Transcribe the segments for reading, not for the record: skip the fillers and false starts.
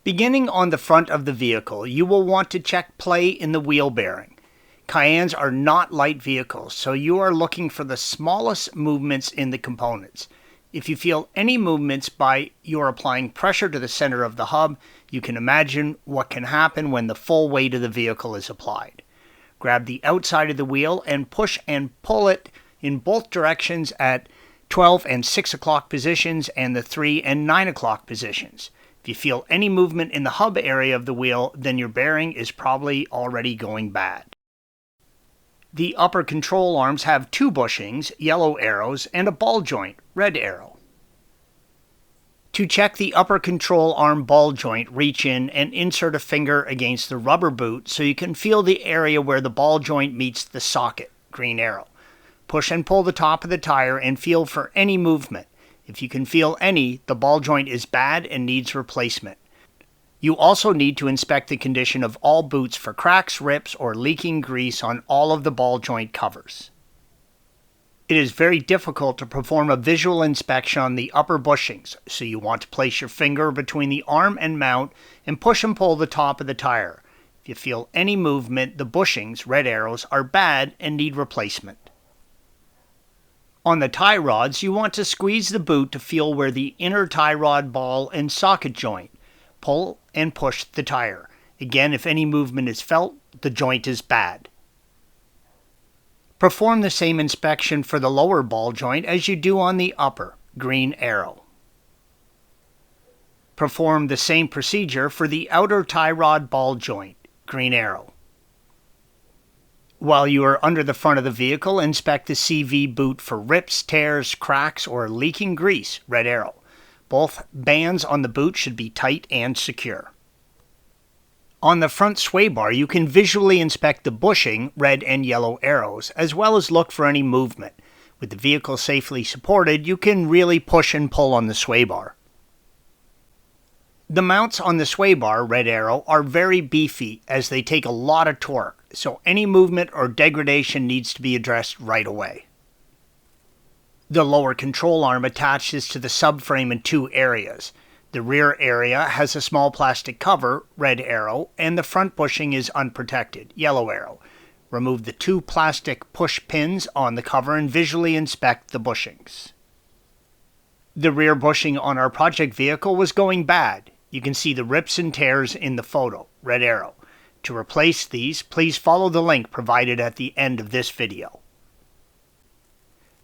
Beginning on the front of the vehicle, you will want to check play in the wheel bearing. Cayennes are not light vehicles, so you are looking for the smallest movements in the components. If you feel any movements by your applying pressure to the center of the hub, you can imagine what can happen when the full weight of the vehicle is applied. Grab the outside of the wheel and push and pull it in both directions at 12 and 6 o'clock positions and the 3 and 9 o'clock positions. If you feel any movement in the hub area of the wheel, then your bearing is probably already going bad. The upper control arms have 2 bushings, yellow arrows, and a ball joint, red arrow. To check the upper control arm ball joint, reach in and insert a finger against the rubber boot so you can feel the area where the ball joint meets the socket, green arrow. Push and pull the top of the tire and feel for any movement. If you can feel any, the ball joint is bad and needs replacement. You also need to inspect the condition of all boots for cracks, rips, or leaking grease on all of the ball joint covers. It is very difficult to perform a visual inspection on the upper bushings, so you want to place your finger between the arm and mount and push and pull the top of the tire. If you feel any movement, the bushings, red arrows, are bad and need replacement. On the tie rods, you want to squeeze the boot to feel where the inner tie rod ball and socket joint. Pull and push the tire. Again, if any movement is felt, the joint is bad. Perform the same inspection for the lower ball joint as you do on the upper, green arrow. Perform the same procedure for the outer tie rod ball joint, green arrow. While you are under the front of the vehicle, inspect the CV boot for rips, tears, cracks, or leaking grease, red arrow. Both bands on the boot should be tight and secure. On the front sway bar, you can visually inspect the bushing, red and yellow arrows, as well as look for any movement. With the vehicle safely supported, you can really push and pull on the sway bar. The mounts on the sway bar, red arrow, are very beefy as they take a lot of torque, so any movement or degradation needs to be addressed right away. The lower control arm attaches to the subframe in 2 areas. The rear area has a small plastic cover, red arrow, and the front bushing is unprotected, yellow arrow. Remove the 2 plastic push pins on the cover and visually inspect the bushings. The rear bushing on our project vehicle was going bad. You can see the rips and tears in the photo, red arrow. To replace these, please follow the link provided at the end of this video.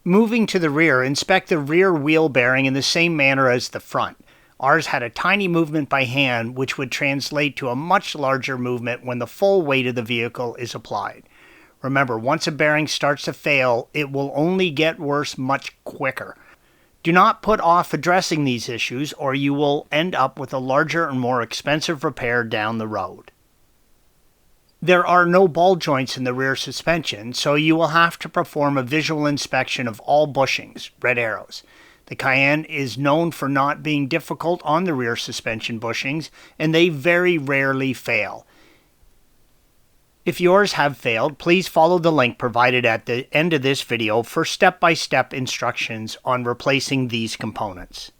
Moving to the rear, inspect the rear wheel bearing in the same manner as the front. Ours had a tiny movement by hand, which would translate to a much larger movement when the full weight of the vehicle is applied. Remember, once a bearing starts to fail, it will only get worse much quicker. Do not put off addressing these issues, or you will end up with a larger and more expensive repair down the road. There are no ball joints in the rear suspension, so you will have to perform a visual inspection of all bushings, red arrows. The Cayenne is known for not being difficult on the rear suspension bushings, and they very rarely fail. If yours have failed, please follow the link provided at the end of this video for step-by-step instructions on replacing these components.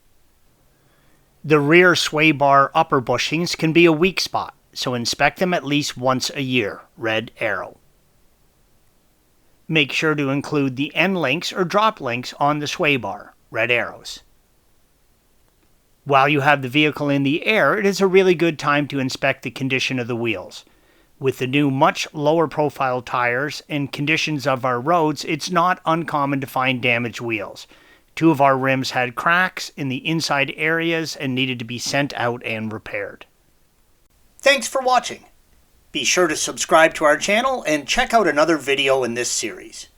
The rear sway bar upper bushings can be a weak spot, so inspect them at least once a year, red arrow. Make sure to include the end links or drop links on the sway bar, red arrows. While you have the vehicle in the air, it is a really good time to inspect the condition of the wheels. With the new much lower profile tires and conditions of our roads, it's not uncommon to find damaged wheels. 2 of our rims had cracks in the inside areas and needed to be sent out and repaired. Thanks for watching. Be sure to subscribe to our channel and check out another video in this series.